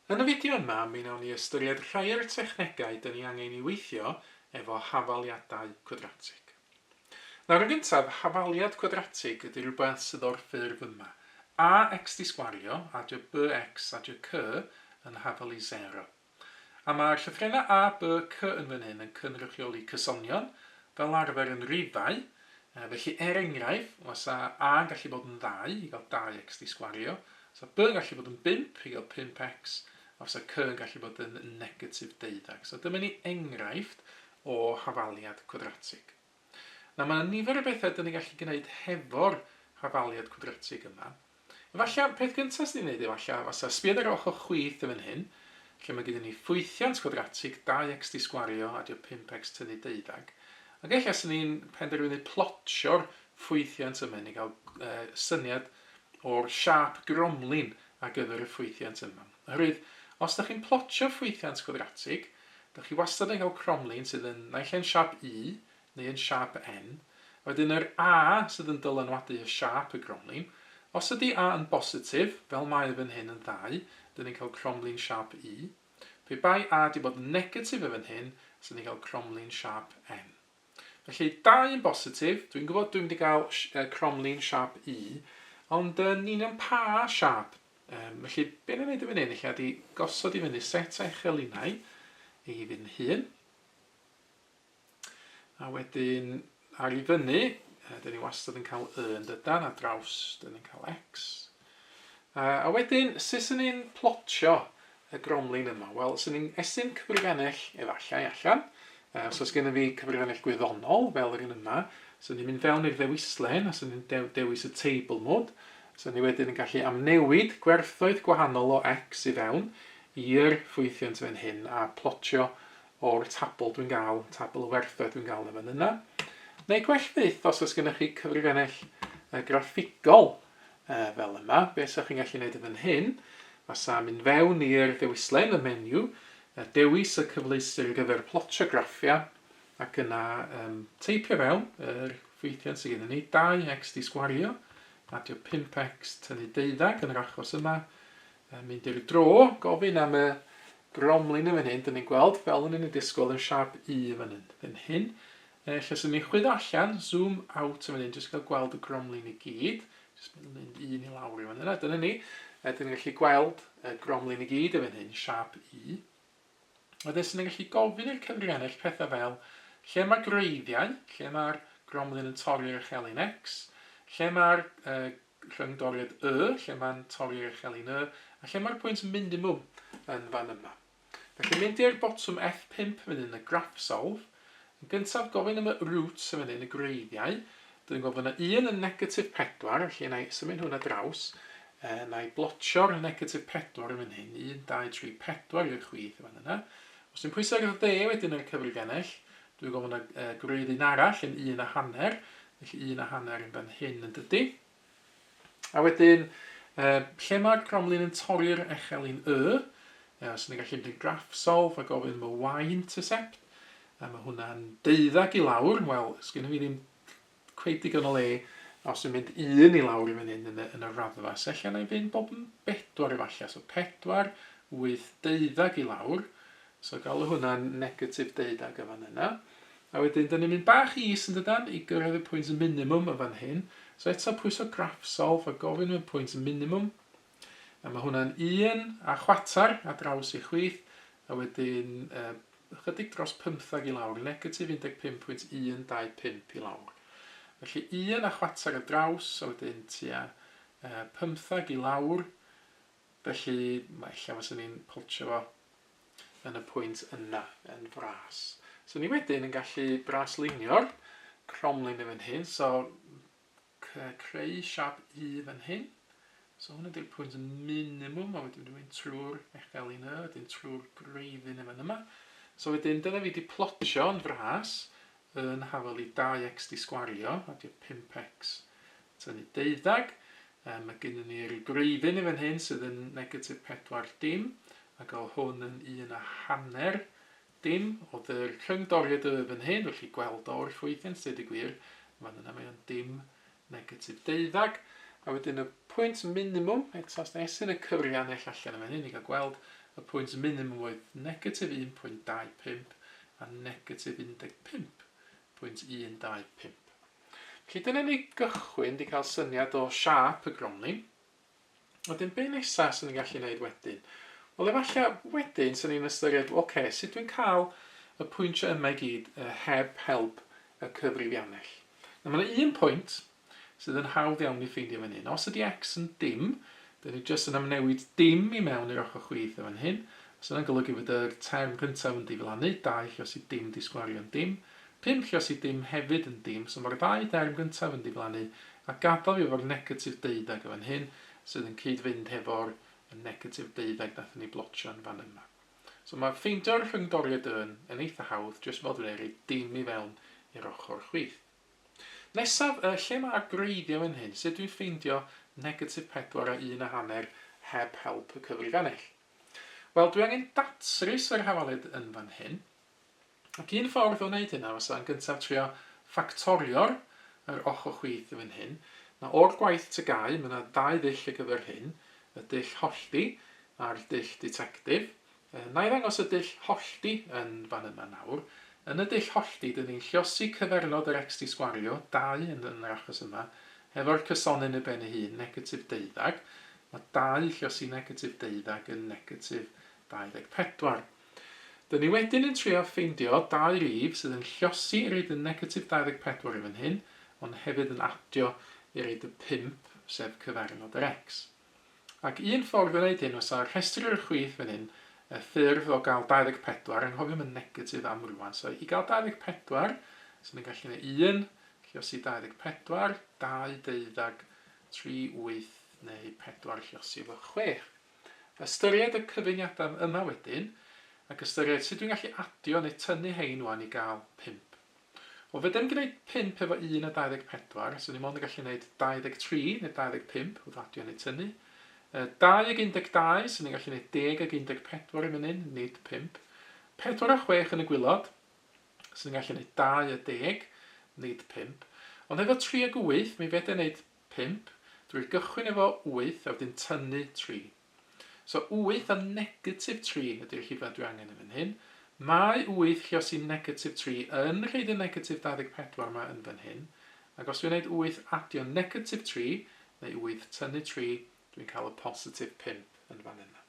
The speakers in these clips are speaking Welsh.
Yn y fideo yma, mi wnawn ni ystyried rhai o'r technegau dyn ni angen i weithio efo hafaliadau cwadratig. Nawr yn gyntaf, hafaliad cwadratig ydy rhywbeth sydd o'r ffurf yma. Ax di sgwario, adio bx, adio c yn hafalu 0. A mae'r llythrennau a, b, c yn fan hyn yn cynrychioli cysonion, fel arfer yn rhifau. Felly enghraifft, os a yn gallu bod yn 2 i gael 2x di sgwario, os a b yn gallu bod yn 5 i gael 5x, os a c yn gallu bod yn negatif 12. So dyma ni enghraifft o hafaliad cwadratig. Nawr mae nifer o bethau dyn ni gallu gwneud hefo'r hafaliad cwadratig yma. Efallai, peth gyntaf sydd wedi'i wneud efallai, os a sbïod ar ochr chwith yn fan hyn, lle mae gyda ni ffwythiant cwadratig 2x di sgwario adio 5x tynnu 12. Ac eich sy'n ni'n penderfynu plotio'r ffwythiant yma i gael syniad o'r siap gromlin ar gyfer y ffwythiant yma. Oherwydd, os ydych chi'n plotio ffwythiant cwadratig, ydych chi wastad yn cael cromlin sydd yn naill yn siap i neu yn siap n. Wedyn yr a sydd yn dylanwadu y siap y gromlin. Os ydy a yn bositif, fel mae fan hyn yn 2, dyn ni'n cael cromlin siap i. Pe bai a wedi bod yn negatif fan hyn, sydd ni'n cael cromlin siap n. Felly 2 yn bositif, dwi'n gwybod dwi'n wedi cael cromlin siap i, ond ni'n yn pa siap. Felly, be ni'n gwneud i fan hyn, eich ydy gosod i fyny set eich elinau i fy'n hun. A wedyn, ar i fyny, dyn ni wastad yn cael yn dydan, a draws dyn ni'n cael x. A wedyn, sut sy'n ni'n plotio y gromlin yma? Wel, sy'n ni'n estyn cyfrifiannell efallai allan. Os oes gen i fi cyfrifiannell gwyddonol, fel yr un yma, sy'n ni'n mynd fewn i'r ddewislen, a sy'n ni'n dewis y table mode. So ni wedyn yn gallu amnewid gwerthoedd gwahanol o x i fewn i'r ffwythiant fan hyn a plotio o'r tabl dwi'n gael, tabl o werthoedd dwi'n gael yn fan yna. Neu gwell fyth os oes gennych chi cyfrifiannell graffigol fel yma, beth sy'ch chi'n gallu gwneud yn fan hyn, fasa mynd fewn i'r ddewislen, y menu, dewis y cyfleuster ar gyfer plotio graffia, ac yna teipio fewn yr ffwythiant sydd gennym ni, 2x di sgwario, adio 5x tynnu 12 yn yr achos yma, mynd i'r dro, gofyn am y gromlin yn fan hyn, dyn ni'n gweld fel yn y disgwyl yn siap i fan hyn. Lle sy'n ni'n chwyddo allan, zoom out yn fan hyn, jyst cael gweld y gromlin i gyd, jyst mynd 1 i lawr i fan yna, dyna ni. Dyn ni'n gallu gweld y gromlin i gyd yn fan hyn, siap i. Wedyn sy'n ni'n gallu gofyn i'r cyfrifiannell pethau fel, lle mae'r greiddiau, lle mae'r gromlin yn torri'r echelin x, lle mae'r rhyngdoriad y, lle mae'n torri'r echelin y, a lle mae'r pwynt minimwm yn fan yma. Felly mynd i'r botwm F5 fan hyn, y graph solve. Yn gyntaf gofyn am y roots fan hyn, y greiddiau. Dwi'n gofyn am 1 yn negatif 4, felly yna i symud hwnna draws. Yna i blotio'r negatif 4 yn fan hyn, 1, 2, 3, 4 i'r chwith fan yna. Os dwi'n pwysau ar y dde wedyn yr cyfrifiannell, dwi'n gofyn am greiddi'n arall yn 1,5. Felly 1,5 yn fan hyn yn dydy. A wedyn, lle mae'r cromlin yn torri'r echelin y, os ni'n gallu mynd i'r graph solve a gofyn am y y-intercept. Mae hwnna'n 12 i lawr, wel, sgyn fi ddim cweith digon o le os dwi'n mynd 1 i lawr i fan hyn yn y raddfa. Sella na i fynd bob yn 4 efallai, so 4, 8, 12 i lawr. So gael hwnna'n negatif 12 y fan yna. A wedyn, dyn ni'n mynd bach is yn dydan i gyrraedd y pwynt minimwm y fan hyn. So eto pwys o graph solve a gofyn am y pwynt minimwm. A mae hwnna'n 1 a chwatar a draws i chwith. A wedyn, chydig dros 15 i lawr, negatif 15.125 i lawr. Felly 1 a chwatar a draws, a wedyn tua 15 i lawr. Felly, mae ella fyswn ni'n plotio fo yn y pwynt yna, yn fras. So ni wedyn yn gallu braslunio'r cromlin yn fan hyn, so creu siap i fan hyn. So hwnna ydy'r pwynt minimwm, a wedyn dwi'n mynd trwy'r echelin y, wedyn trwy'r greiddi'n yn fan yma. So wedyn dyna fi wedi plotio yn fras yn hafalu 2x di sgwario, a di 5x tynnu 12. Mae gennym ni'r greiddi'n yn fan hyn sydd yn negatif 4 dim, a gael hwn yn 1,5 dim, oedd yr rhyngdoriad y fan hyn, felly gweld o'r ffwythiant, dweud y gwir, fan yna mae o'n dim negatif 12. A wedyn y pwynt minimwm, eto os da esyn y cyfrifiannell allan yn fan hyn, i gael gweld y pwynt minimwm oedd negatif 1.25 a negatif 15.125. Felly dyna ni gychwyn di cael syniad o siap y gromlin. Wedyn, be nesaf sy'n ni'n gallu gwneud wedyn? Wel, efallai wedyn sy'n ni'n ystyried, sut dwi'n cael y pwyntio yma I gyd heb help y cyfrifiannell. Mae yna un pwynt sydd yn hawdd iawn I ffeindio fan hyn. Os ydy x yn dim, dyn ni jyst yn ymnewid dim I mewn i'r ochr chwith fan hyn. Os yna'n golygu fod yr term cyntaf yn diflannu, 2 lle os I dim di sgwario'n dim, 5 lle os I dim hefyd yn dim, so mae'r 2 term gyntaf yn diflannu, a gadael fi efo'r negatif 12 fan hyn, sydd yn cyd-fynd hefo'r negatif 12 nath ni blotio yn fan yma. So mae ffeindio'r rhyngdoriad yn eitha hawdd, jyst fod yn ei dim I fewn i'r ochr chwith. Nesaf, lle mae'r greiddio yn hyn, sut dwi'n ffeindio negatif 4 a 1.5 heb help y cyfrifiannell? Wel, dwi angen datrys yr hafaliad yn fan hyn. Ac un ffordd o wneud hynna, fysa yn gyntaf trio ffactorio'r ochr chwith yn fan hyn. Na o'r gwaith tygau, mae yna 2 ddull ar gyfer hyn, y dull hollti a'r dull detectif. Na I ddangos y dull hollti yn fan yma nawr. Yn y dull hollti, dyn ni'n lluosi cyfernod yr x di sgwario, 2 yn yr achos yma, hefo'r cysonyn y ben ei hun, negatif 12. Mae 2 lluosi negatif 12 yn negatif 24. Dyn ni wedyn yn trio ffeindio 2 rif sydd yn lluosi I reid y negatif 24 I fan hyn, ond hefyd yn adio I reid y 5, sef cyfernod yr x. Ac un ffordd o wneud hyn, os ar rhestr yr chwith fan hyn, y ffurf o gael 24, yn hofio yn negatif am rwan. So I gael 24, so ni'n gallu gwneud 1, lluosi 24, 2, 12, 3, 8, neu 4 lluosi efo 6. Ystyried y cyfuniadau yma wedyn, ac ystyried sut dwi'n gallu adio neu tynnu hein wan I gael 5. O fydden gwneud 5 efo 1 a 24, so ni mond yn gallu gwneud 23 neu 25, wrth adio neu tynnu. 2 ag 12, so ni'n gallu gwneud 10 ag 14 yn mynd, nid 5. 4 a 6 yn y gwylod, so ni'n gallu gwneud 2 a 10, nid 5. Ond efo 3 ag 8, mi fedra gwneud 5, drwy'r gychwyn efo 8 a wedyn tynnu 3. So 8 a negatif 3 ydy'r rhifau dwi angen yn fan hyn. Mae 8 lluosi negatif 3 yn rhaid y negatif 24 yma yn fan hyn. Ac os dwi'n gwneud 8 adio negatif 3, neu 8 tynnu 3, dwi'n cael y positif 5 yn fan yna.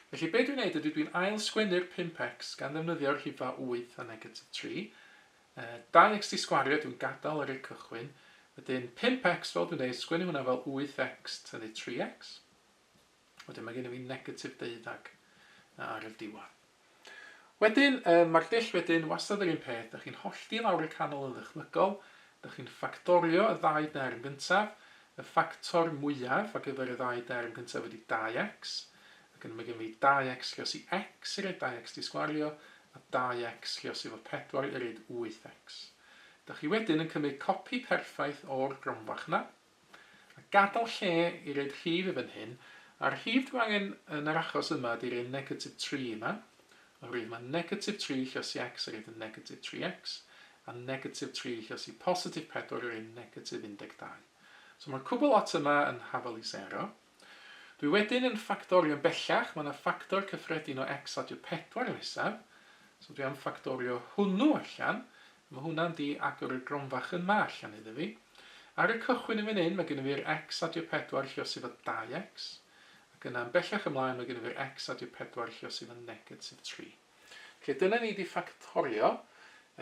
Felly be dwi'n gwneud ydy dwi'n ail sgwennu'r 5x gan ddefnyddio'r rhifau 8 a negatif 3. 2x di sgwario dwi'n gadael ar y cychwyn. Wedyn 5x fel dwi'n dweud, sgwennu hwnna fel 8x tynnu 3x. Wedyn mae gen I fi negatif 12 ar y diwedd. Wedyn, mae'r dull wedyn wastad yr un peth. Dych chi'n hollti lawr y canol yn ddychmygol. Dych chi'n ffactorio y 2 derm gyntaf. Y ffactor mwyaf ar gyfer y 2 derm gyntaf ydy 2x. Ac mae gen I fi 2x lluosi x i reid 2x di sgwario. A 2x lluosi fo 4 i reid 8x. Dych chi wedyn yn cymryd copi perffaith o'r gromfach yna. A gadael lle i reid rhif i fan hyn. A'r rhif dwi angen yn yr achos yma ydy'r un negatif 3 yma. Oherwydd mae negatif 3 lluosi x ar un negatif 3x. A negatif 3 lluosi positif 4 ar un negatif 12. So mae'r cwbl lot yma yn hafali 0. Dwi wedyn yn ffactorio bellach. Mae yna ffactor cyffredin o x adio 4 nesaf. So dwi am ffactorio hwnnw allan. Mae hwnna'n di agor y gronfach yma allan iddo fi. Ar y cychwyn yn fan hyn, mae gen I fi'r x adio 4 lluosi fo 2x. Ac yna yn bellach ymlaen mae gen I fi'r x adio 4 lluosi fo negatif 3. Felly dyna ni di ffactorio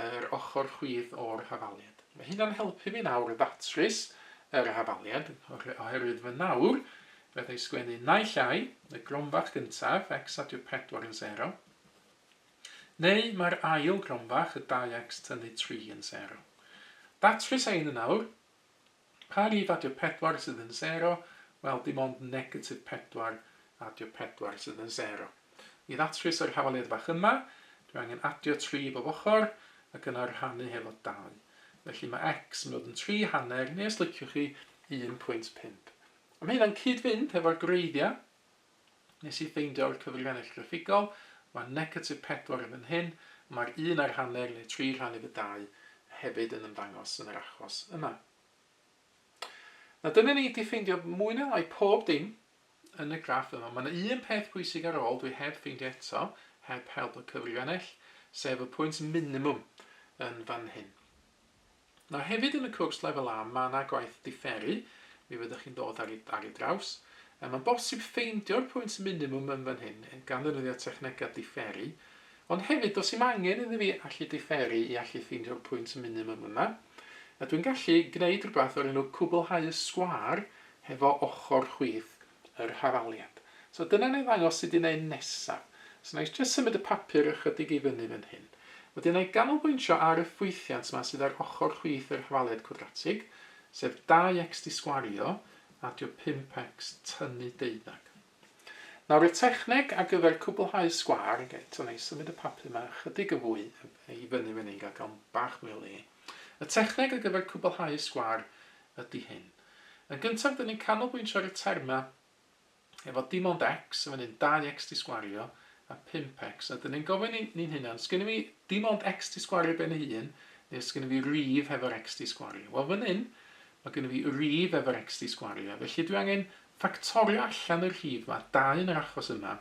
yr ochr chwith o'r hafaliad. Mae hynna'n helpu fi nawr y datrys yr hafaliad, oherwydd fy nawr, bydd ei sgwennu naill llai, y gronfach gyntaf, x adio 4 yn 0, neu mae'r ail gronfach, y 2x tynnu 3 yn 0. Datrys ein yn nawr, pa rif adio 4 sydd yn 0, wel, dim ond negatif 4 adio 4 sydd yn 0. I ddatrys yr hafaliad bach yma, dwi angen adio 3 bob ochr, ac yna rhannu hefo 2. Felly mae x yn dod yn 3 hanner, neu os liciwch chi 1.5. Mae hynna'n cyd-fynd hefo'r greiddiau. Nes I ffeindio'r cyfrifiannell graffigol, mae negatif 4 yn fan hyn, mae'r 1 ar hanner neu 3 rhannu fy 2 hefyd yn ymddangos yn yr achos yma. Na dyna ni wedi ffeindio mwy na lai pob dim yn y graff yma. Mae yna un peth pwysig ar ôl dwi heb ffeindio eto, heb help y cyfrifiannell, sef y pwynt minimwm yn fan hyn. Nawr hefyd yn y cwrs lefel A, mae yna gwaith differu, mi fyddwch chi'n dod ar ei draws. Mae'n bosib ffeindio'r pwynt minimwm yn fan hyn, gan ddefnyddio technegau differu, ond hefyd does dim angen iddi fi allu differu i allu ffeindio'r pwynt minimwm yma. A dwi'n gallu gwneud rhywbeth o'r enw gwblhau'r sgwâr hefo ochr chwith yr hafaliad. So dyna ni'n ddangos sydd wedi'i gwneud nesaf. So na i jyst symud y papur ychydig i fyny fan hyn. Wedyn ei ganolbwyntio ar y ffwythiant yma sydd ar ochr chwith yr hafaliad cwadratig, sef 2x di sgwario adio 5x tynnu 12. Nawr y techneg ar gyfer gwblhau'r sgwâr, eto na i symud y papur yma chydig y fwy i fyny fan hyn gael bach mwy o le. Y techneg ar gyfer gwblhau'r sgwâr ydy hyn. Yn gyntaf, dyn ni'n canolbwyntio ar y terma efo dim ond x, fan hyn 2x di sgwario a 5x. A dyn ni'n gofyn ni'n hynna, sgynnu fi dim ond x di sgwario ben ei hun, neu sgynnu fi rif hefo'r x di sgwario. Wel fan hyn, mae gynnu fi rif efo'r x di sgwario. Felly dwi angen ffactorio allan yr rhif yma, 2 yn yr achos yma,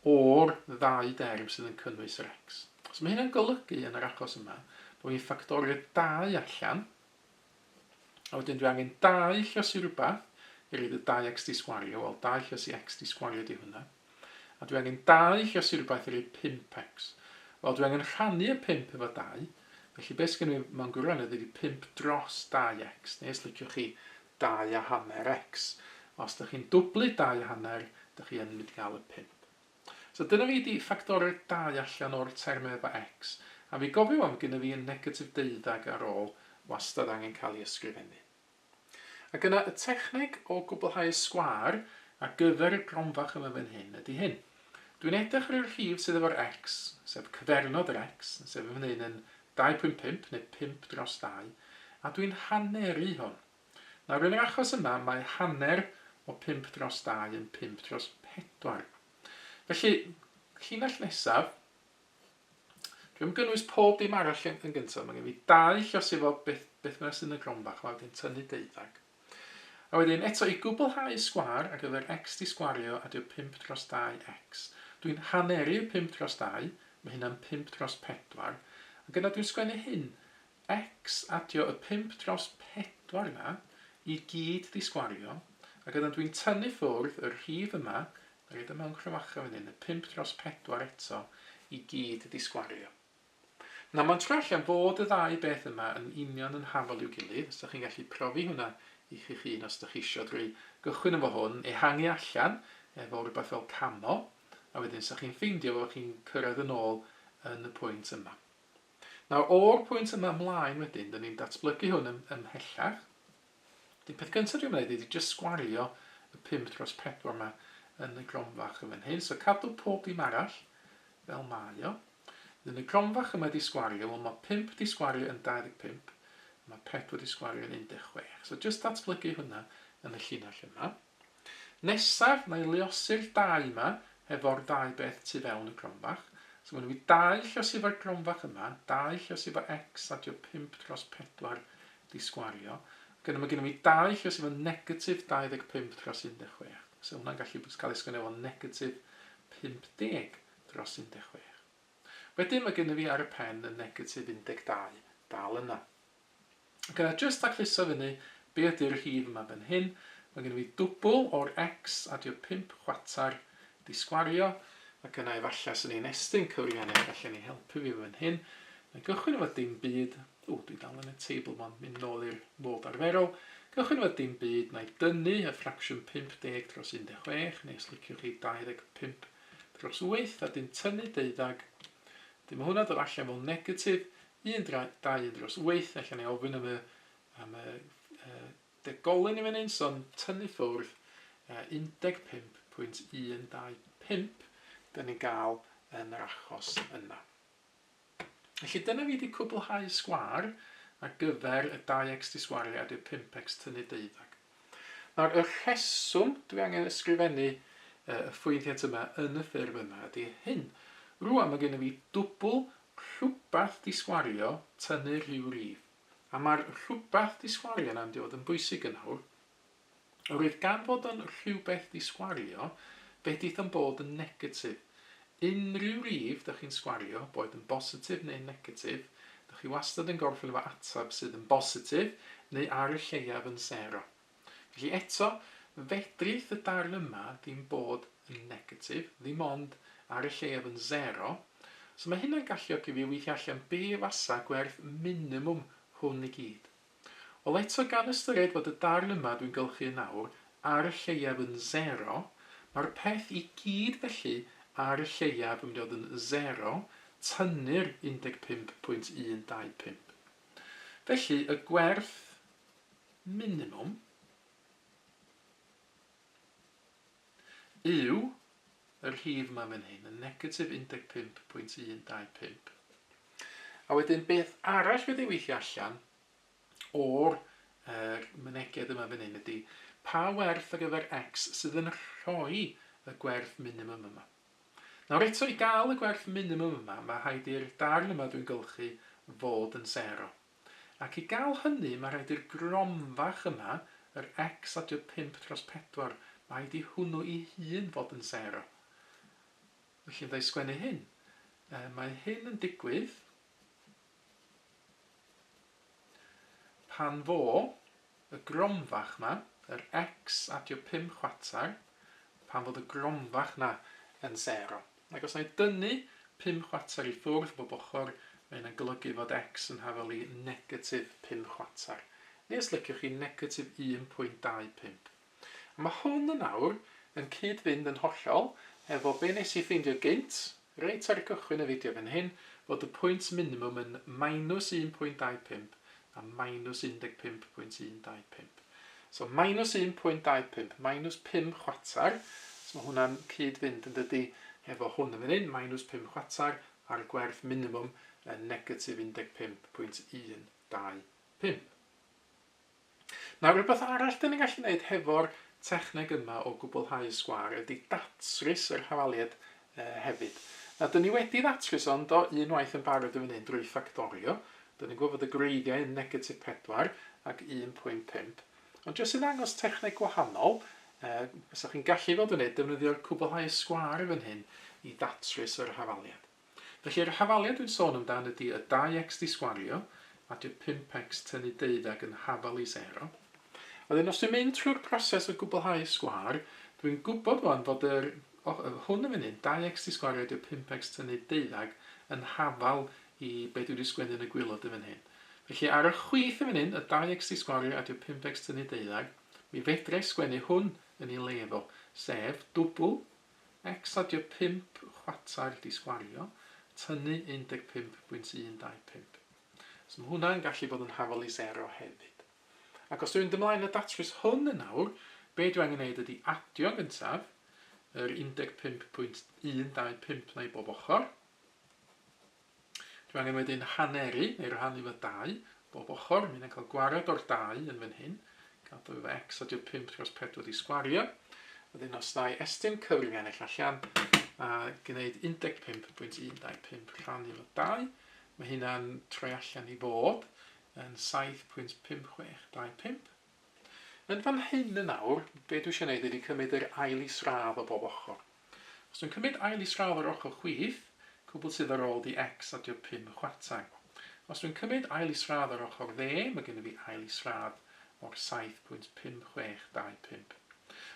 o'r 2 derm sydd yn cynnwys yr x. So mae hynna'n golygu yn yr achos yma, bod fi'n ffactorio 2 allan, a wedyn dwi angen 2 lluosi rhywbeth, i roed y 2x di sgwario, wel 2 lluosi x di sgwario di hwnna. A dwi angen 2 lluosi rhywbeth i roed 5x. Wel dwi angen rhannu y 5 efo 2, felly beth sgyn i mewn gwirionedd ydy 5 dros 2x, neu os liciwch chi 2 a hanner x. Os ydych chi'n dwblu 2 a hanner, ydych chi yn mynd i gael y 5. So dyna fi wedi ffactorio'r 2 allan o'r termau efo x, a fi gofio am gyda fi yn negatif 12 ar ôl wastad angen cael ei ysgrifennu. Ac yna y techneg o gwblhau'r sgwâr ar gyfer y gronfach yma fan hyn ydy hyn. Dwi'n edrych ar y rhif sydd efo'r x, sef cyfernod yr x, sef fan hyn yn 2.5 neu 5 dros 2, a dwi'n hanneru hwn. Nawr yn yr achos yma mae hanner o 5 dros 2 yn 5 dros 4. Felly, llinell nesaf, dwi'n gynnwys pob dim arall yn gyntaf. Mae gen i 2 lluosi efo beth bynnag sydd yn y gronfach, a wedyn tynnu 12. A wedyn eto i gwblhau'r sgwâr ar gyfer x di sgwario a dyw 5 dros 2x. Dwi'n hanneru 5 dros 2, mae hynna'n 5 dros 4. Ac yna dwi'n sgwennu hyn, x adio y 5 dros 4 yna i gyd di sgwario, ac yna dwi'n tynnu ffwrdd y rhif yma, a roed y mewn crymacha fan hyn, y 5 dros 4 eto i gyd di sgwario. Nawr mae'n trwy allan fod y ddau beth yma yn union yn hafal i'w gilydd, os ydych chi'n gallu profi hwnna i chi'ch hun os ydych chi eisiau drwy gychwyn efo hwn, ehangu allan efo rhywbeth fel camo, a wedyn os chi'n ffeindio fod chi'n cyrraedd yn ôl yn y pwynt yma. Nawr o'r pwynt yma ymlaen wedyn, dyn ni'n datblygu hwn ymhellach. Dy'r peth gyntaf dwi'n gwneud ydy jyst sgwario y 5 dros 4 yma yn y gronfach yn fan hyn. So cadw pob dim arall fel mae o. Yn y gronfach yma di sgwario, wel mae 5 di sgwario yn 25, mae 4 di sgwario yn 16. So jyst datblygu hwnna yn y llinell yma. Nesaf, na i luosi'r 2 yma efo'r 2 beth tu fewn y gronfach. So mae 2 lluosi efo'r gronfach yma, 2 lluosi efo x adio 5 dros 4 di sgwario. Gyda mae gennym fi 2 lluosi efo negatif 25 dros 16. So hwnna'n gallu cael ei sgwennu efo negatif 50 dros 16. Wedyn mae gennym fi ar y pen y negatif 12 dal yna. Ac yna jyst acluso fyny be ydy'r rhif yma fan hyn. Mae gennym fi dwbl o'r x adio 5 chwatar di sgwario. Ac yna efallai sy'n ni'n estyn cyfrifiannell allan ni helpu fi fan hyn. Mae'n gychwyn efo dim byd. Dwi dal yn y teibl ma'n mynd nôl i'r modd arferol. Gychwyn efo dim byd, na i dynnu y ffracsiwn 50 dros 16, neu os liciwch chi 25 dros 8, a dyn tynnu 12. Dyn mae hwnna dod allan fel negatif 1, 2 dros 8, allan ni ofyn am y degolyn i fan hyn, so'n tynnu ffwrdd 15.125 dyn ni'n gael yn yr achos yna. Felly dyna fi wedi cwblhau sgwâr ar gyfer y 2x di sgwario a 5x tynnu 12. Nawr, y rheswm dwi angen ysgrifennu y ffwythiant yma yn y ffurf yma ydy hyn. Rwan mae gennym fi dwbl rhywbeth di sgwario tynnu rhyw rif. A mae'r rhywbeth di sgwario yna'n dod yn bwysig yn awr. Oherwydd gan fod yn rhywbeth i sgwario, fedith yn bod yn negatif. Unrhyw rif ydych chi'n sgwario, boed yn bositif neu'n negatif, ydych chi wastad yn gorffen efo atab sydd yn bositif neu ar y lleiaf yn 0. Felly eto, fedrith y darn yma ddim bod yn negatif, ddim ond ar y lleiaf yn 0. So mae hynna'n galluogi fi weithio allan be fasa gwerth minimwm hwn i gyd. Wel eto gan ystyried fod y darn yma dwi'n gylchu nawr ar y lleiaf yn 0, mae'r peth i gyd felly ar y lleiaf yn mynd yn 0, tynnu'r 15.125. Felly y gwerth minimwm yw yr rhif yma fan hyn, y negatif 15.125. A wedyn beth arall wedi weithio allan o'r mynegiad yma fan hyn ydy pa werth ar gyfer x sydd yn rhoi y gwerth minimwm yma. Nawr eto i gael y gwerth minimwm yma, mae rhaid i'r darn yma dwi'n gylchu fod yn 0. Ac i gael hynny, mae rhaid i'r gromfach yma, yr x adio 5 dros 4, mae rhaid i hwnnw i hun fod yn 0. Felly ddau sgwennu hyn. Mae hyn yn digwydd pan fo, y gromfach yma, yr x adio 5 chwatar, pan fod y gromfach yna yn 0. Ac os na i dynnu 5 chwatar i ffwrdd bob ochr, mae hynna'n golygu fod x yn hafelu negatif 5 chwatar. Neu os liciwch chi negatif 1.25. Mae hwn yn awr yn cyd-fynd yn hollol efo be nes i ffeindio gynt, reit ar y cychwyn y fideo fan hyn, fod y pwynt minimwm yn minus 1.25 a minus 15.125. So minus 1.25, minus 5 chwatar, so mae hwnna'n cyd-fynd yn dydy efo hwn yn fan hyn, minus 5 chwatar a'r gwerth minimwm yn negatif 15.125. Nawr, rhywbeth arall dyn ni'n gallu gwneud hefo'r techneg yma o gwblhau'r sgwâr ydy datrys yr hafaliad hefyd. Na, dyn ni wedi datrys ond o unwaith yn barod yn fan hyn drwy ffactorio. Dyn ni'n gwybod fod y greiddiau yn negatif 4 ac 1.5. Ond jyst i ddangos techneg gwahanol, os chi'n gallu fod yn neud, defnyddio'r gwblhau'r sgwâr fan hyn i datrys yr hafaliad. Felly, yr hafaliad dwi'n sôn amdan ydy y 2x di sgwario, a dyw 5x tynnu 12 yn hafal i 0. Wedyn, os dwi'n mynd trwy'r proses o gwblhau'r sgwâr, dwi'n gwybod fod hwn yn fan hyn, 2x di sgwario dyw 5x tynnu 12 yn hafal i beth dwi wedi sgwennu yn y gwylod yn fan hyn. Felly, ar y chwith yn fan hyn, y 2x di sgwario a dyw 5x tynnu 12, mi fedrai sgwennu hwn yn ei lefel, sef dwbl x adio 5 chwatar di sgwario tynnu 15.125. So mae hwnna'n gallu bod yn hafal i 0 hefyd. Ac os dwi'n ymlaen y datrys hwn yn awr, be dwi angen gwneud ydy adio gyntaf yr 15.125 neu bob ochr. Dwi angen wedyn haneri, neu rhannu fo 2, bob ochr, mi'n cael gwared o'r 2 yn fan hyn. Cadw efo x adio 5 dros 4 di sgwario. Wedyn os na i estyn cyfrifiannell allan a gwneud 15.125 rhannu efo 2, mae hynna'n troi allan i fod yn 7.5625. Yn fan hyn yn awr, be dwi eisiau gwneud ydy cymryd yr ail isradd o bob ochr. Os dwi'n cymryd ail isradd o'r ochr chwith, cwbl sydd ar ôl di x adio 5 chwatar. Os dwi'n cymryd ail isradd o'r ochr dde, mae gen i fi ail isradd o'r 7.5625.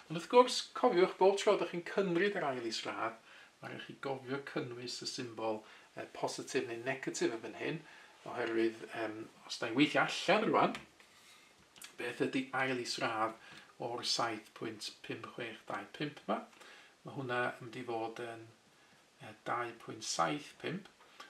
Ond wrth gwrs, cofiwch bob tro ydych chi'n cymryd yr ail isradd, mae rhaid chi gofio cynnwys y symbol positif neu negatif yn fan hyn, oherwydd os da i'n weithio allan rwan, beth ydy ail isradd o'r 7.5625 yma. Mae hwnna yn mynd i fod yn 2.75.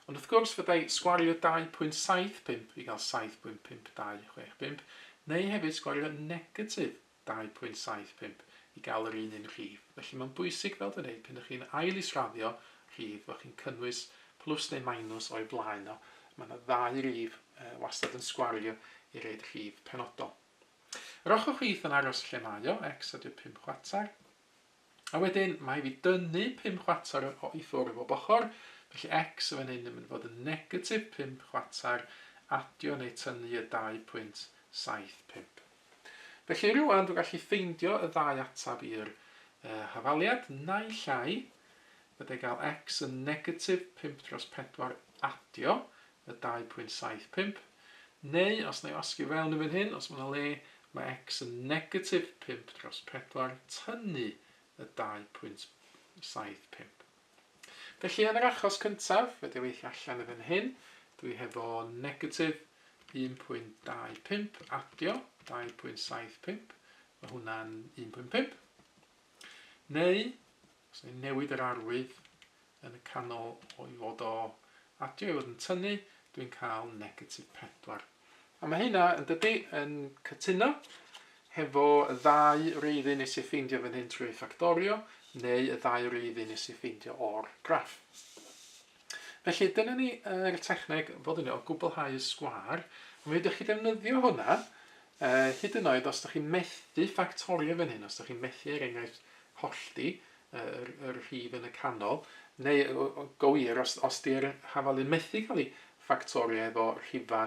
Ond wrth gwrs, fyddai sgwario 2.75 i gael 7.5265, neu hefyd sgwario negatif 2.75 i gael yr un rhif. Felly mae'n bwysig fel dyn nhw, pan ydych chi'n ail israddio rhif, fod chi'n cynnwys plus neu minus o'i blaen o. Mae yna 2 rhif wastad yn sgwario i reid rhif penodol. Yr ochr chwith yn aros lle mae o, x adio 5 chwatar. A wedyn, mae fi dynnu 5 chwatar i ffwrdd o bob ochr. Felly x yn fan hyn yn mynd fod yn negatif 5 chwatar adio neu tynnu y 2.75. Felly rwan dwi'n gallu ffeindio y ddau atab i'r hafaliad, naill llai, byddai gael x yn negatif 5 dros 4 adio y 2.75, neu os na i osgi fewn i fan hyn, os mae'n le, mae x yn negatif 5 dros 4 tynnu y 2.75. Felly yn yr achos cyntaf, fe weithio allan i fan hyn, dwi hefo negatif 1.25 adio 2.75, mae hwnna'n 1.5. Neu, os ni'n newid yr arwydd yn y canol o i fod o adio i fod yn tynnu, dwi'n cael negatif 4. A mae hynna yn cytuno hefo y ddau reiddi nes i ffeindio fan hyn trwy ffactorio, neu y ddau reiddi nes i ffeindio o'r graff. Felly dyna ni yr techneg fod yn o gwblhau'r sgwâr. Mi ydych chi ddefnyddio hwnna, hyd yn oed os ydych chi'n methu ffactorio fan hyn, os ydych chi'n methu enghraifft hollti, yr rhif yn y canol, neu gywir os di'r hafaliad methu cael ei ffactorio efo rhifa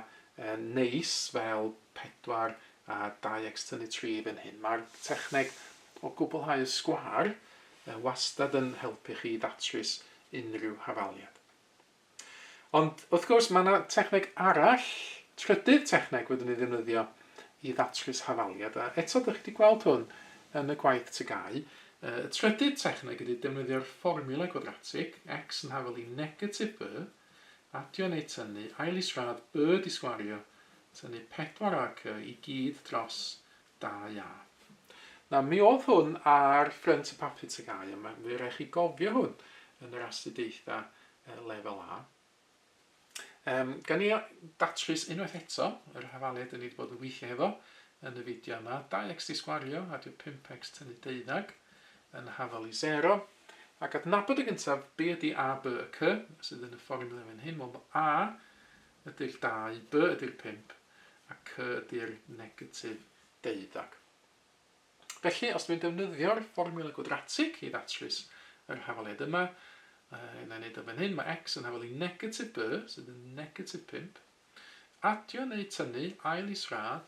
neis fel 4 a 2x tynnu 3 fan hyn. Mae'r techneg o gwblhau'r sgwâr wastad yn helpu chi datrys unrhyw hafaliad. Ond wrth gwrs mae yna techneg arall, trydydd techneg wedyn ni ddefnyddio i ddatrys hafaliad. A eto ydych chi wedi gweld hwn yn y gwaith tygau. Y trydydd techneg ydy defnyddio'r fformiwla gwadratig, x yn hafel i negatif b, adio neu tynnu, ail isradd b di sgwario, tynnu 4a c i gyd dros 2a. Na, mi oedd hwn ar ffrynt y papur tygau, a mi rhaid chi gofio hwn yn yr astudiaethau lefel A. Gan i datrys unwaith eto, yr hafaliad yn ei bod yn weithio efo yn y fideo yma. 2x di sgwario, adio 5x tynnu 12 yn hafel i 0. Ac adnabod y gyntaf, be ydy a, b, y c, sydd yn y fformiwla fan hyn. Wel, a ydy'r 2, b ydy'r 5, a c ydy'r negatif 12. Felly, os dwi'n defnyddio'r fformiwla gwadratig i ddatrys yr hafaliad yma, yna i wneud o fan hyn, mae x yn hafel i negatif b, sydd yn negatif 5. Adio neu tynnu, ail isradd,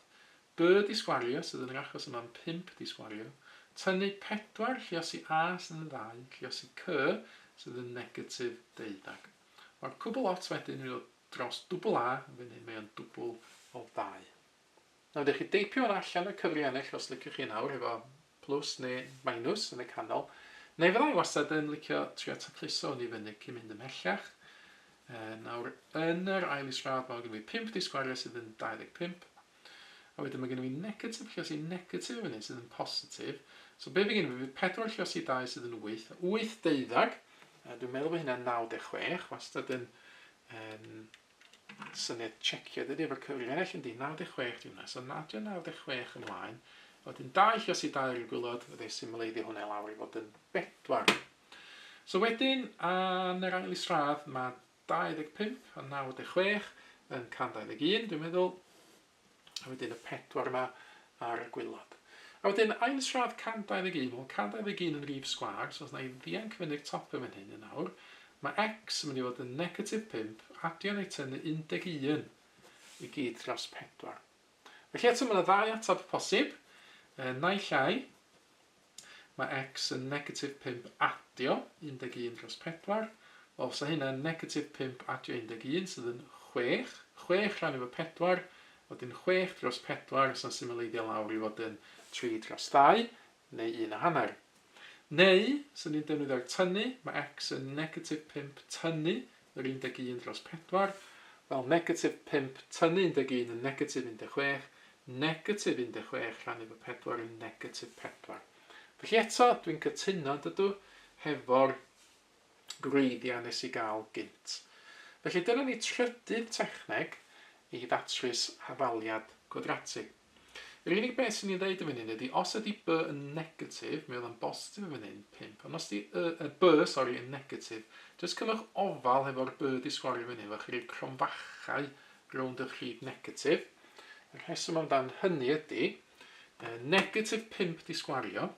b di sgwario, sydd yn yr achos yma'n 5 di sgwario. Tynnu 4, lluosi a sydd yn 2, lluosi c, sydd yn negatif 12. Mae'r cwbl lot wedyn yn dros dwbl a, fan hyn mae o'n dwbl o 2. Nawr, ydych chi deipio hwn allan y cyfrifiannell os liciwch chi nawr, efo plus neu minus yn y canol. Neu fyddai wastad yn licio trio tacluso hwn i fyny cyn mynd ymhellach. Nawr, yn yr ail isradd mae gen i 5 di sgwario sydd yn 25. A wedyn mae gen i negatif lluosi negatif fyny sydd yn positif. So be fe gen i 4 lluosi 2 sydd yn 8. 8 deuddag. Dwi'n meddwl bod hynna'n 96. Wastad yn syniad checio dydy efo'r cyfrifiannell yndi 96 di hwnna. So nadio 96 ymlaen. Wedyn 2 lluosi 2 i'r gwylod, fydde symleiddio hwnna lawr i fod yn 4. So wedyn, yn yr ail isradd, mae 25 a 96 yn 121, dwi'n meddwl. A wedyn y 4 yma ar y gwylod. A wedyn, ail isradd 121, wel 121 yn rhif sgwâr, so os na i ddianc fyny'r top yn hyn yn awr, mae x yn mynd i fod yn negatif 5, adio neu tynnu 11 i gyd dros 4. Felly eto mae yna ddau atab posib. Naill llai, mae x yn negatif 5 adio 11 dros 4. Os yna hynna'n negatif 5 adio 11 sydd yn 6. 6 rhan efo 4, wedyn 6 dros 4 sy'n symleiddio lawr i fod yn 3 dros 2, neu 1,5. Neu, sy'n ni'n defnyddio'r tynnu, mae x yn negatif 5 tynnu yr 11 dros 4. Wel, negatif 5 tynnu 11 yn negatif 16, negatif 16 rhan efo 4 yn negatif 4. Felly eto, dwi'n cytuno dydw hefo'r gwreiddiau nes i gael gynt. Felly dyna ni trydydd techneg i datrys hafaliad gwadratig. Yr unig beth sy'n ni'n dweud yn fan hyn ydy, os ydy b yn negatif, mi oedd yn bositif yn fan hyn, 5. Ond os ydy b yn negatif, jyst cymwch ofal hefo'r b di sgwario fan hyn, efo chi'r cromfachau rownd y rhif negatif. Y rheswm amdan hynny ydy, negatif 5 di sgwario.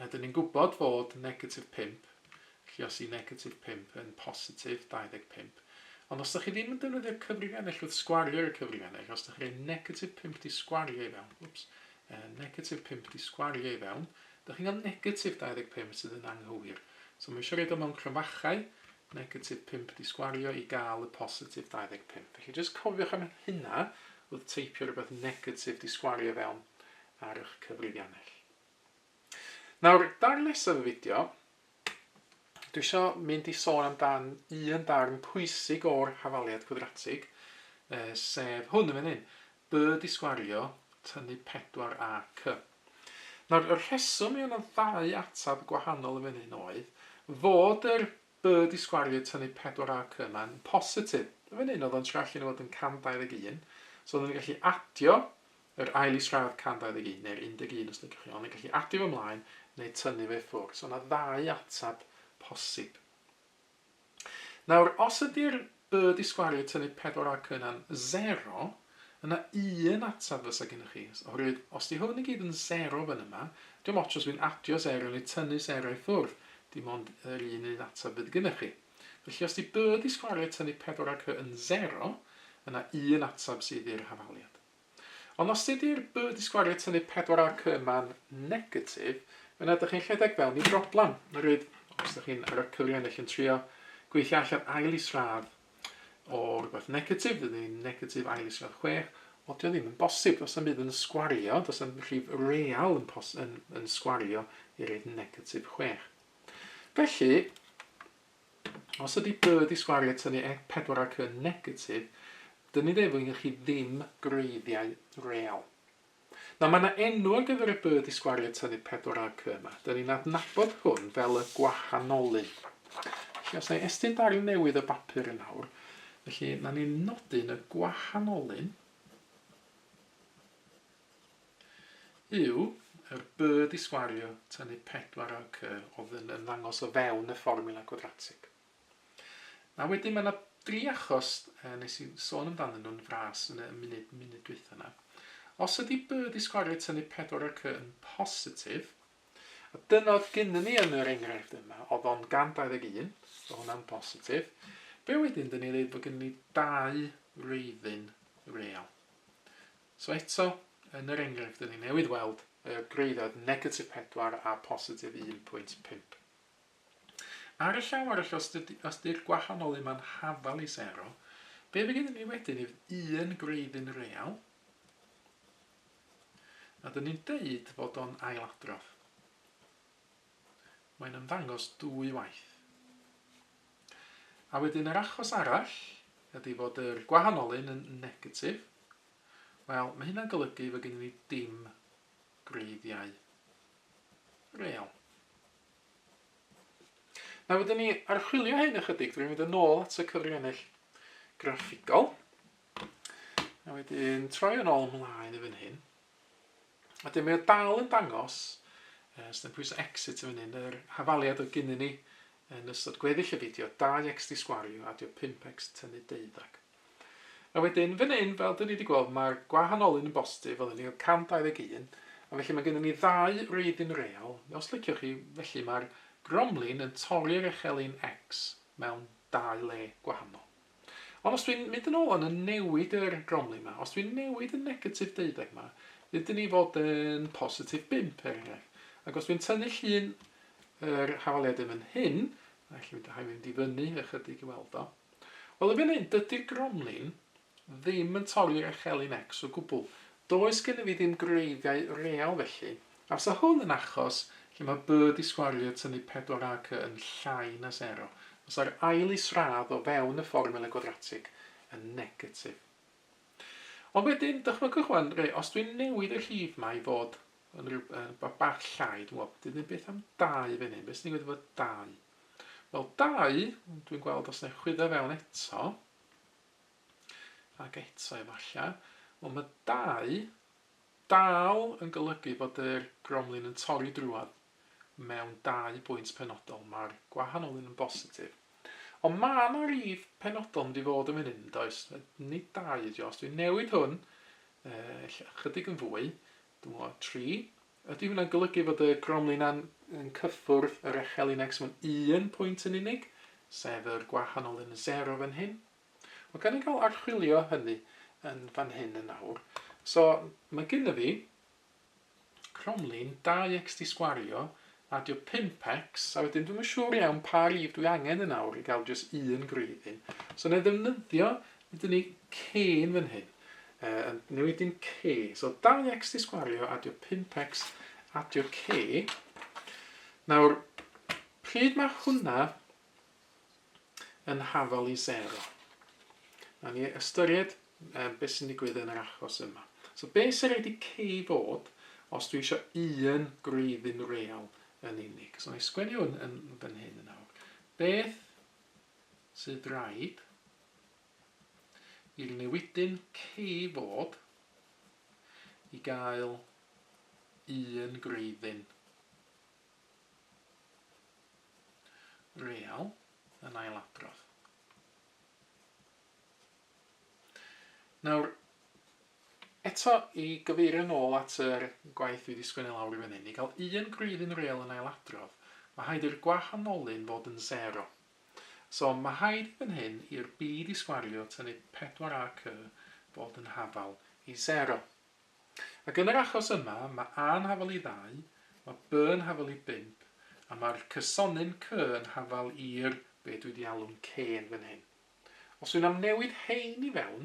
Dyn ni'n gwybod fod negatif 5, lluosi negatif 5 yn positif 25. Ond os ydych chi ddim yn defnyddio'r cyfrifiannell wrth sgwario'r cyfrifiannell, os ydych chi'n negatif 5 di sgwario i fewn, negatif 5 di sgwario i fewn, ydych chi'n cael negatif 25 sydd yn anghywir. So mae eisiau rhaid o mewn cryfachau, negatif 5 di sgwario i gael y positif 25. Felly jyst cofiwch am hynna wrth teipio rhywbeth negatif di sgwario i fewn ar eich cyfrifiannell. Nawr, dar nesaf y fideo, dwi eisiau mynd i sôn amdan un darn pwysig o'r hafaliad cwadratig, sef hwn yn fan hyn, b di sgwario tynnu 4 a c. Nawr, y rheswm i yna 2 atab gwahanol yn fan hyn oedd, fod yr b di sgwario tynnu 4 a c yma'n positif. Yn fan hyn oedd o'n trallu nhw fod yn 121, so oedden ni'n gallu adio yr ail isradd 121, neu'r 11 os ydych chi, ond ni'n gallu adio fo ymlaen neu tynnu fe ffwrdd. So yna 2 atab posib. Nawr, os ydy'r b di sgwario tynnu 4 a c yna'n 0, yna 1 atab fysa gennych chi. Oherwydd, os di hwn i gyd yn 0 fan yma, diolch ots os wy'n adio 0 neu tynnu 0 i ffwrdd, dim ond yr un atab fydd gennych chi. Felly, os di b di sgwario tynnu 4 a c yn 0, yna 1 atab sydd i'r hafaliad. Ond os ydy'r b di sgwario tynnu 4 a c yma'n negatif, yna ydych chi'n rhedeg fewn i broblam. Oherwydd, os ydych chi'n ar y cyfrifiannell yn trio gweithio allan ail isradd o rhywbeth negatif, dydy negatif ail isradd 6, o dio ddim yn bosib, does am byd yn sgwario, does am rhif real yn sgwario i reid negatif 6. Felly, os ydy b di sgwario tynnu 4 a c negatif, dyn ni ddefo i chi ddim greiddiau real. Nawr, mae yna enw ar gyfer y b di sgwario tynnu 4 a c yma. Dyn ni'n adnabod hwn fel y gwahanolyn. Felly, os na i estyn darn newydd o bapur yn awr, felly, na ni'n nodyn y gwahanolyn yw yr b di sgwario tynnu 4 a c oedd yn ddangos o fewn y fformiwla gwadratig. Na wedyn mae yna 3 achos nes i sôn amdano nhw'n fras yn y munud dwytha yna. Os ydy b di sgwario tynnu 4 a c yn positif, a dyna oedd gynnon ni yn yr enghraifft yma, oedd o'n 121, so hwnna'n positif, be wedyn dyn ni dweud bod gynnon ni 2 reiddyn real. So eto, yn yr enghraifft dyn ni newid weld y greiddiad negatif 4 a positif 1.5. Ar y llaw arall, os ydy'r gwahanol yma'n hafal i 0, be fe gynnon ni wedyn yw 1 greiddi'n real, a dyn ni'n deud fod o'n ailadrodd. Mae'n ymddangos 2 waith. A wedyn yr achos arall ydy fod yr gwahanolyn yn negatif. Wel, mae hynna'n golygu fod gennym ni dim greiddiau real. Na wedyn ni archwilio hyn ychydig, dwi'n mynd yn ôl at y cyfrifiannell graffigol. A wedyn troi yn ôl ymlaen i fan hyn. A dyn mae o dal yn dangos, os ydyn pwys exit yn fan hyn, yr hafaliad o gynnyn ni yn ystod gweddill y fideo, 2x di sgwario a dio 5x tynnu 12. A wedyn fan hyn, fel dyn ni wedi gweld, mae'r gwahanolyn yn bositif, oedden ni o 121, a felly mae gennym ni 2 reiddyn real. Os liciwch chi, felly mae'r gromlin yn torri'r echelin x mewn 2 le gwahanol. Ond os dwi'n mynd yn ôl yn newid yr gromlin yma, os dwi'n newid y negatif 12 yma, dydyn ni fod yn positif 5 er enghraifft. Ac os dwi'n tynnu llun yr hafaliad yn hyn, a felly mynd i fyny ychydig i weld o, wel y fan hyn, dydy'r gromlin ddim yn torri'r echelin x o gwbl. Does gen i fi ddim greiddiau real felly, a fysa hwn yn achos lle mae b di sgwario tynnu 4 a c yn llai na 0. Fysa'r ail isradd o fewn y fformiwla gwadratig yn negatif. Ond wedyn, dychmygwch wan, os dwi'n newid y llif yma i fod yn bach llai, dwi'n beth am 2 fan hyn, beth sy'n gwneud fod 2? Wel, 2, dwi'n gweld os neu chwyddo fewn eto, ac eto efallai, wel mae 2 dal yn golygu bod yr gromlin yn torri drwad mewn 2 bwynt penodol. Mae'r gwahanolyn yn bositif. Ond mae yna rif penodol yn mynd i fod yn fan hyn, does? Nid 2 ydi os dwi'n newid hwn, chydig yn fwy, dwi'n meddwl 3. Ydy hwnna'n golygu fod y gromlin yn cyffwrdd yr echelin x mewn 1 pwynt yn unig, sef yr gwahanolyn 0 fan hyn. Mae gan i gael archwilio hynny yn fan hyn yn awr. So, mae gynna fi cromlin 2x di sgwario, adio 5x, a wedyn dwi'n siŵr iawn pa rif dwi angen yn awr i gael jyst un gwreiddyn. So, na ddefnyddio, ydyn ni c yn fan hyn. Newid i'n c. So, 2x di sgwario, adio 5x, adio c. Nawr, pryd mae hwnna yn hafal i 0? Na ni ystyried beth sy'n digwydd yn yr achos yma. So, beth sy'n rhaid i c fod os dwi eisiau un gwreiddyn real yn unig? So, na i sgwennu hwn yn fan hyn yn awr. Beth sydd rhaid i'r newidyn c fod i gael un gwreiddyn real yn ailadrodd. Nawr, eto i gyfeirio nôl at yr gwaith dwi wedi sgwennu lawr i fan hyn, i gael un gwreiddyn real yn ailadrodd, mae haid i'r gwahanolyn fod yn 0. So mae haid fan hyn i'r b di sgwario tynnu 4ac fod yn hafal i 0. Ac yn yr achos yma, mae a'n hafal i 2, mae b yn hafal i 5, a mae'r cysonyn c yn hafal i'r be dwi wedi alw'n c yn fan hyn. Os dwi'n am newid hein i fewn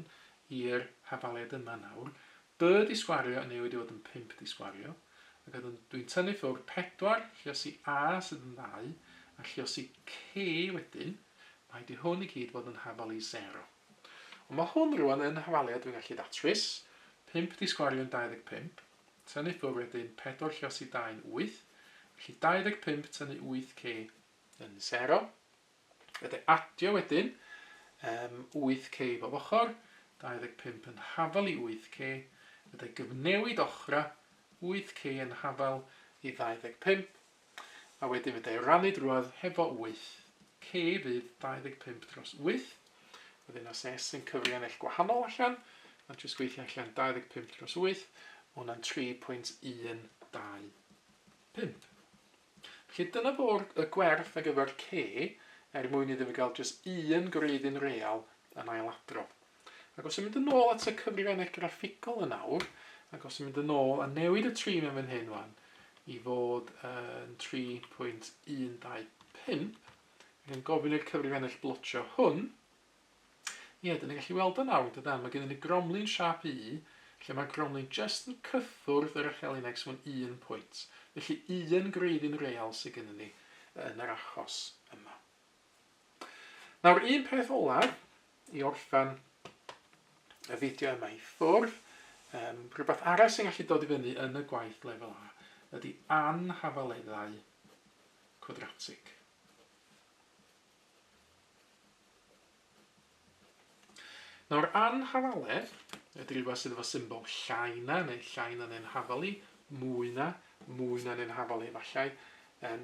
i'r hafaliad yma nawr, b di sgwario yn newid i fod yn 5 di sgwario, ac dwi'n tynnu ffwrdd 4, lluosi a sydd yn 2, a lluosi c wedyn, mae di hwn i gyd fod yn hafal i 0. Ond mae hwn rwan yn hafaliad dwi'n gallu datrys, 5 di sgwario yn 25, tynnu ffwrdd wedyn 4 lluosi 2 yn 8, felly 25 tynnu 8c yn 0. Fydde adio wedyn 8c bob ochr, 25 yn hafal i 8c, fydde gyfnewid ochra 8c yn hafal i 25, a wedyn fydde rannu drwodd hefo 8, c fydd 25 dros 8, wedyn os s yn cyfrifiannell gwahanol allan, a jyst gweithio allan 25 dros 8, hwnna'n 3.125. Felly dyna fo'r gwerth ar gyfer c, mwyn iddo fi gael jyst un gwreiddyn real yn ailadrodd. Ac os yw'n mynd yn ôl at y cyfrifiannell graffigol yn awr, ac os yw'n mynd yn ôl a newid y 3 mewn fan hyn wan i fod yn 3.125, ac yn gofyn i'r cyfrifiannell blotio hwn, ie, dyn ni'n gallu weld yn awr, dydan, mae gen i gromlin siap i, lle mae gromlin jyst yn cyffwrdd yr echelin x mewn 1 pwynt. Felly un gwreiddyn real sydd gennym ni yn yr achos yma. Nawr, un peth olaf i orffan y fideo yma i ffwrdd, rhywbeth arall sy'n gallu dod i fyny yn y gwaith lefel A, ydy anhafaleddau cwadratig. Nawr, anhafaledd ydy rhywbeth sydd efo symbol llaina, neu llaina neu'n hafalu, mwyna neu'n hafalu efallai.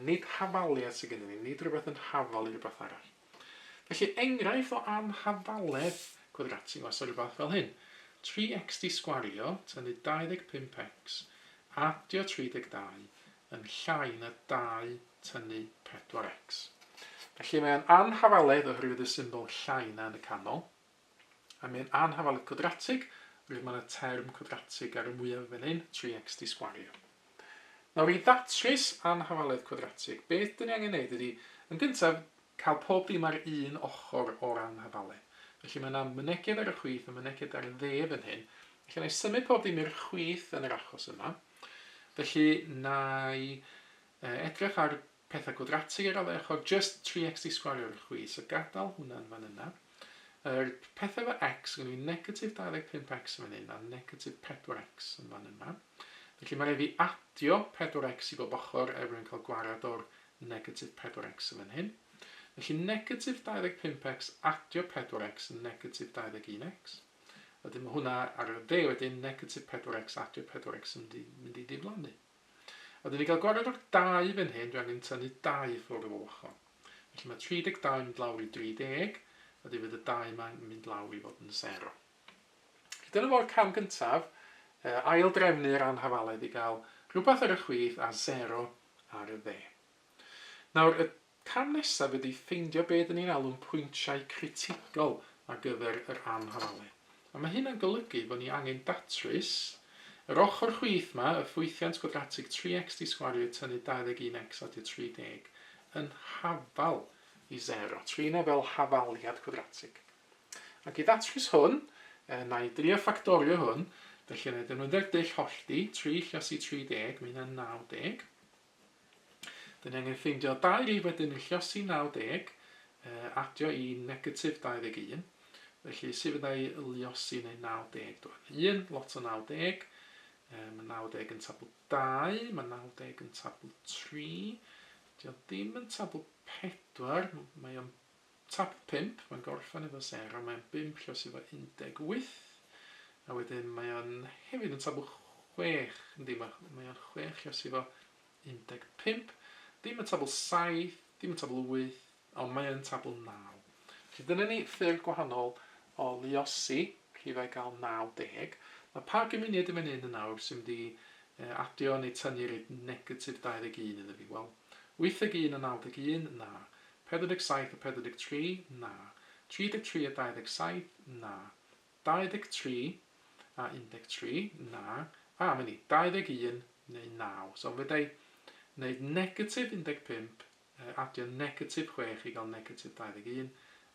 Nid hafaliad sydd gennym ni, nid rhywbeth yn hafal i rhywbeth arall. Felly, enghraifft o anhafaledd cwadratig was o rhywbeth fel hyn. 3x di sgwario, tynnu 25x, adio 32, yn llai na 2 tynnu 4x. Felly, mae'n anhafaledd oherwydd y symbol llaina yn y canol, a mae'n anhafaledd cwadratig, oherwydd mae'n y term cwadratig ar y mwyaf fan hyn, 3x di sgwario. Nawr, i ddatrys anhafaledd cwadratig, beth dyn ni angen gwneud ydy, yn gyntaf, cael pob dim ar un ochr o'r anhafaledd. Felly mae yna mynegiad ar y chwith a mynegiad ar y dde fan hyn. Felly, na i symud pob dim i'r chwith yn yr achos yma. Felly, na i edrych ar pethau cwadratig ar y ochr, just 3x di sgwario ar y chwith, so gadael hwnna'n fan yna. Yr pethau efo x, gyda ni negatif 25x fan hyn, a negatif 4x yn fan yma. Felly mae rhaid fi adio 4x i bob ochr er mwyn cael gwarad o'r negatif 4x fan hyn. Felly negatif 25x adio 4x yn negatif 21x. Wedyn mae hwnna ar y dde wedyn negatif 4x adio 4x yn mynd i diflannu. Wedyn ni gael gwarad o'r 2 fan hyn, dwi angen tynnu 2 ffwrdd o ochr. Felly mae 32 yn mynd lawr i 30, a fydd y 2 yma'n mynd lawr i fod yn 0. Dyna fo'r cam gyntaf, ail drefnu'r anhafaledd i gael rhywbeth ar y chwith a 0 ar y dde. Nawr, y cam nesaf ydy ffeindio beth ni'n alw'n pwyntiau critigol ar gyfer yr anhafaledd. A mae hyn yn golygu bod ni angen datrys yr ochr chwith yma, y ffwythiant gwadratig 3x di sgwario tynnu 21x adi'r 30 yn hafal i 0. Trin e fel hafaliad cwadratig. Ac i ddatrys hwn, na i drio ffactorio hwn, felly yna defnyddio'r dull hollti, 3 lluosi 30, mae hynna'n 90. Dyna ni angen ffeindio 2 rif wedyn yn lluosi 90, adio i negatif 21. Felly, sef fyddai liosi neu 90 dwi'n. 1, lot o 90. Mae 90 yn tabl 2, mae 90 yn tabl 3. Dio ddim yn tabl 4, mae o'n tabl 5, mae'n gorffen efo 0, mae'n 5 liosi efo 18. A wedyn mae o'n hefyd yn tabl 6, yndi, mae o'n 6 liosi efo 15. Ddim yn tabl 7, ddim yn tabl 8, ond mae o'n tabl 9. Felly dyna ni ffyrdd gwahanol o liosi, rhifau gael 90. Mae pa gymuned yn fan hyn yn nawr sy'n wedi adio neu tynnu'r negatif 21 iddo fi? Wel, 81 a 91, na. 47 a 43, na. 33 a 27, na. 23 a 13, na. A, mae ni, 21 neu 9. So, fyddai wneud negatif 15, adio negatif 6 i gael negatif 21,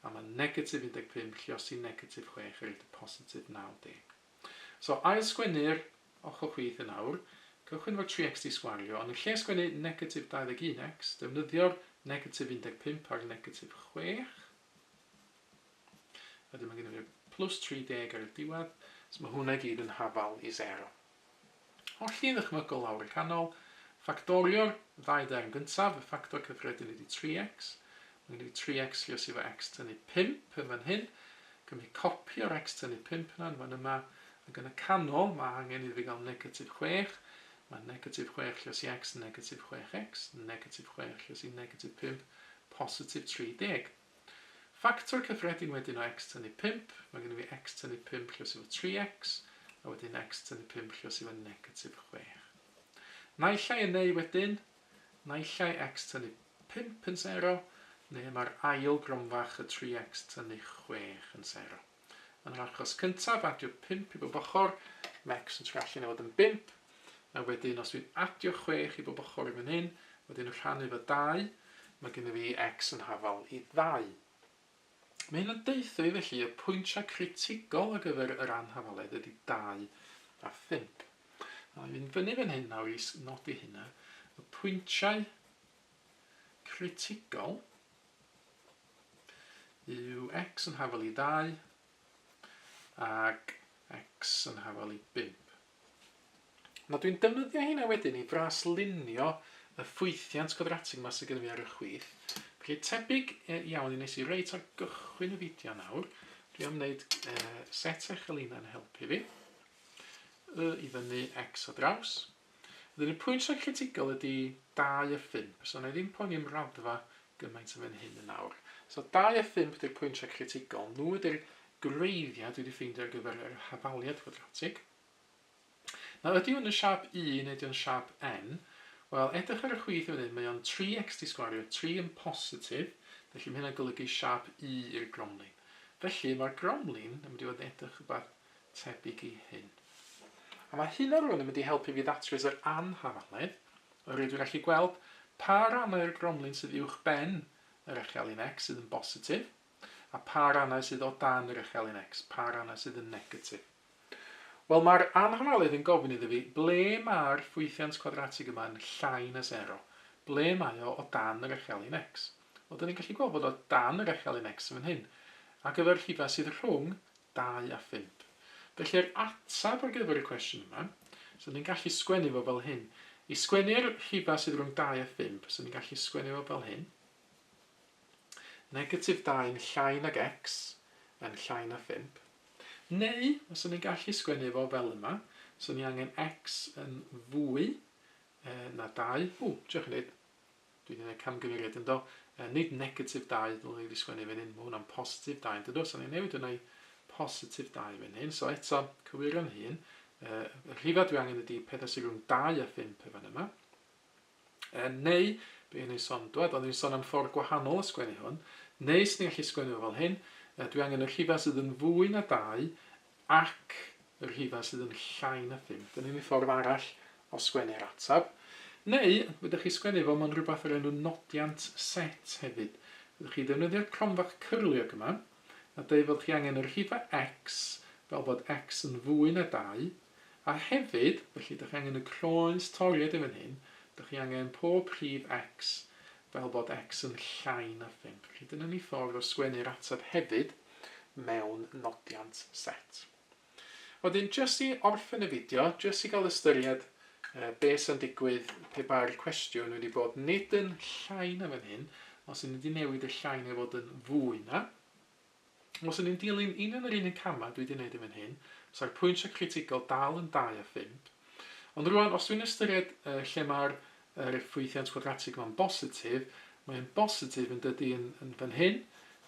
a mae negatif 15 lluosi negatif 6 ar ydw positif 90. So, ail sgwennu'r ochr chwith yn awr, cychwyn fod 3x di sgwario, ond yn lle sgwennu negatif 21x, defnyddio'r negatif 15 ar negatif 6. Wedyn mae gen i fi plus 30 ar y diwedd, so mae hwnna gyd yn hafal i 0. Hollti ddychmygol lawr y canol, ffactorio'r ddau derm gyntaf, y ffactor cyffredin ydy 3x. Mae gen i 3x lluosi efo x tynnu 5 yn fan hyn. Cymru copio'r x tynnu 5 yna yn fan yma. Ac yn y canol, mae angen iddo fi gael negatif 6. Mae negatif 6 lluosi x, negatif 6x, negatif 6 lluosi negatif 5, positif 30. Ffactor cyffredin wedyn o x tynnu 5. Mae gen i fi x tynnu 5 lluosi efo 3x. A wedyn x tynnu 5 lluosi efo negatif 6. Naillai yn neu wedyn, naillai x tynnu 5 yn 0. Neu mae'r ail gromfach y 3x tynnu 6 yn 0. Yn yr achos cyntaf, adio 5 i bob ochr, mae x yn trallu newid yn 5. A wedyn, os dwi'n adio 6 i bob ochr i fan hyn, wedyn yn rhannu efo 2, mae gen i fi x yn hafal i 2. Mae hyn yn deithio i felly y pwyntiau critigol ar gyfer yr anhafaledd ydy 2 a 5. A fi'n fyny fan hyn nawr i nodi hynna. Y pwyntiau critigol yw x yn hafal i 2 ac x yn hafal i 5. Na dwi'n defnyddio hynna wedyn i fraslunio y ffwythiant gwadratig yma sydd gen i fi ar y chwith. Felly tebyg iawn i nes i reit ar gychwyn y fideo nawr. Dwi am wneud set eich yn helpu fi. I fyny x o draws. Wedyn y pwyntiau critigol ydy 2 a 5. So na i ddim poeni am raddfa gymaint yn fan hyn yn nawr. So 2 a 5 ydy'r pwyntiau critigol. Nhw ydy'r gwreiddiau dwi wedi ffeindio ar gyfer yr hafaliad cwadratig. Nawr ydy hwn yn siap 1 neu ydy hwn siap n? Wel, edrych ar y chwith yn mynd, mae o'n 3x di sgwario, 3 yn positif, felly mae hynna'n golygu siap 1 i'r gromlin. Felly mae'r gromlin yn mynd i fod edrych rhywbeth tebyg i hyn. A mae hyn ar hwn yn mynd i helpu fi ddatrys yr anhafaledd. Oherwydd dwi'n gallu gweld pa rannau'r gromlin sydd uwch ben yr echelin x sydd yn positif, a pa rannau sydd o dan yr echelin x, pa rannau sydd yn negatif. Wel, mae'r anhafaledd yn gofyn iddo fi, ble mae'r ffwythiant gwadratig yma yn llai na 0? Ble mae o dan yr echelin x? Wel, dyn ni'n gallu gweld bod o dan yr echelin x yn fan hyn, ac efo'r rhifau sydd rhwng 2 a 5. Felly'r atab ar gyfer y cwestiwn yma, so ni'n gallu sgwennu fo fel hyn. I sgwennu'r rhifau sydd rhwng 2 a 5, so ni'n gallu sgwennu fo fel hyn. Negatif 2 yn llai nag x yn llai na 5. Neu, os ni'n gallu sgwennu fo fel yma, so ni angen x yn fwy na 2. Diolch yn neud. Dwi'n gwneud camgymeriad yn do. Nid negatif 2, dylwn i wedi sgwennu fan hyn, mae hwnna'n positif 2 yn dydw. So ni'n newid hwnna i positif 2 fan hyn. So eto, cywirio'n hyn. Y rhifau dwi angen ydy pethau sydd rhwng 2 a 5 fan yma. Neu, be ni'n sôn, dwi'n sôn am ffordd gwahanol o sgwennu hwn. Neu, sy'n ni'n gallu sgwennu fo fel hyn. dwi angen y rhifau sydd yn fwy na 2 ac y rhifau sydd yn llai na 5. Dyna ni ffordd arall o sgwennu'r atab. Neu, byddwch chi sgwennu fo mewn rhywbeth o'r enw nodiant set hefyd. Byddwch chi ddefnyddio'r cromfach cyrliog yma, a dweud fod chi angen y rhifau x, fel bod x yn fwy na 2, a hefyd, felly ydych chi angen y croes toriad yn fan hyn, ydych chi angen pob rhif x, fel bod x yn llai na 5. Felly dyna ni ffordd o sgwennu'r ateb hefyd mewn nodiant set. Wedyn, jyst i orffen y fideo, jyst i gael ystyried beth sy'n digwydd pe ba'r cwestiwn wedi bod nid yn llai na fan hyn, os ydyn wedi newid y llai na fod yn fwy na. Os ydyn ni'n dilyn un yn yr unig cama dwi wedi gwneud yn fan hyn, so'r pwynt critigol dal yn 2 a 5. Ond rwan, os dwi'n ystyried lle mae'r ffwythiant gwadratig yma'n bositif, mae'n bositif yn dydy yn fan hyn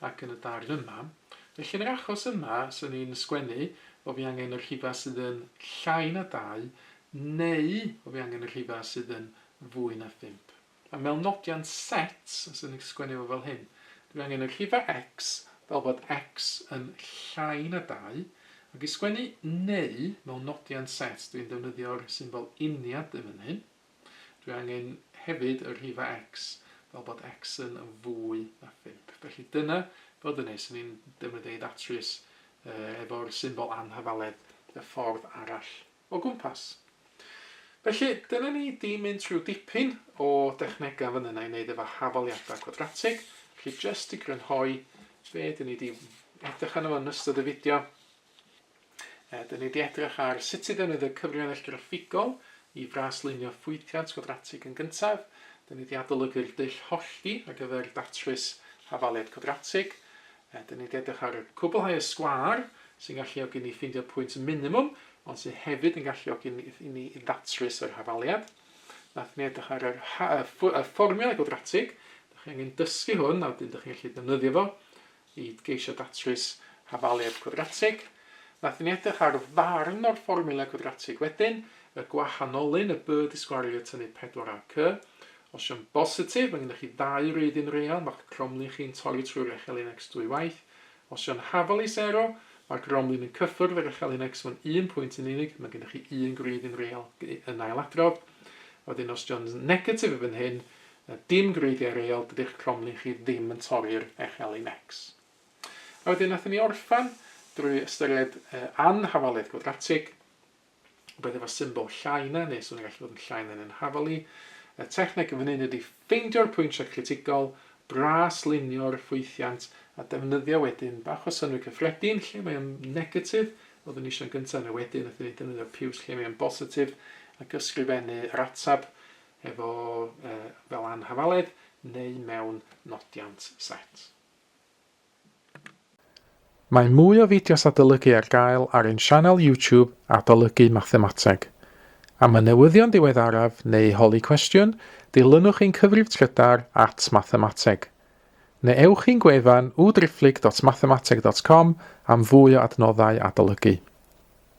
ac yn y darn yma. Felly yn yr achos yma, sy'n ni'n sgwennu o fi angen yr rhifau sydd yn llai na 2, neu o fi angen yr rhifau sydd yn fwy na 5. A mewn nodiant set, sy'n ni'n sgwennu fo fel hyn, dwi angen yr rhifau x, fel bod x yn llai na 2, ac i sgwennu neu mewn nodiant set, dwi'n defnyddio'r symbol uniad yn fan hyn. Dwi angen hefyd y rhifau x, fel bod x yn fwy na 5. Felly dyna fod yn sy'n ni'n defnyddio Datrys efo'r symbol anhafaledd, y ffordd arall o gwmpas. Felly, dyna ni di mynd trwy dipyn o dechnegau fan yna i wneud efo hafaliadau cwadratig. Felly, jyst i grynhoi be dyn ni di edrych arno yn ystod y fideo. Dyn ni di edrych ar sut i ddefnyddio cyfrifiannell graffigol i fraslunio ffwythiant gwadratig yn gyntaf. Dyn ni wedi adolygu'r dull hollti ar gyfer Datrys hafaliad cwadratig. Dyn ni wedi edrych ar y gwblhau'r sgwâr sy'n galluogi ni ffeindio pwynt minimwm, ond sy'n hefyd yn galluogi ni ddatrys yr hafaliad. Nath ni edrych ar y fformiwla gwadratig. Dych chi angen dysgu hwn, a wedyn dych chi'n gallu defnyddio fo i geisio datrys hafaliad cwadratig. Nath ni edrych ar farn o'r fformiwla gwadratig wedyn, y gwahanolyn, y b disgwario tynnu 4 a c. Os yw'n bositif, mae gennych chi 2 reiddyn real, mae'ch gromlin chi'n torri trwy'r echelin x 2 waith. Os yw'n hafali 0, mae'r gromlin yn cyffwrdd yr echelin x mewn 1 pwynt yn unig, mae gennych chi 1 greiddyn real yn ailadrodd. Wedyn os yw'n negatif yn fan hyn, dim greiddiau real, dydych cromlin chi ddim yn torri'r echelin x. A wedyn nath ni orffan drwy ystyried anhafaleddau gwadratig, bydd efo symbol llai na, neu swn i'n gallu bod yn llai na'n anhafali. Y techneg yn fan hyn ydy ffeindio'r pwyntiau critigol, braslunio'r ffwythiant, a defnyddio wedyn bach o synwyr cyffredin lle mae'n negatif, oeddwn ni eisiau'n gyntaf, a wedyn nath ni defnyddio piws lle mae'n bositif, ac ysgrifennu yr atab efo fel anhafaledd neu mewn nodiant set. Mae mwy o fideos adolygu ar gael ar ein sianel YouTube Adolygu Mathemateg. Am y newyddion diweddaraf neu holi cwestiwn, dilynwch ein cyfrif trydar @mathemateg. Neu ewch i'n gwefan www.mathemateg.com am fwy o adnoddau adolygu.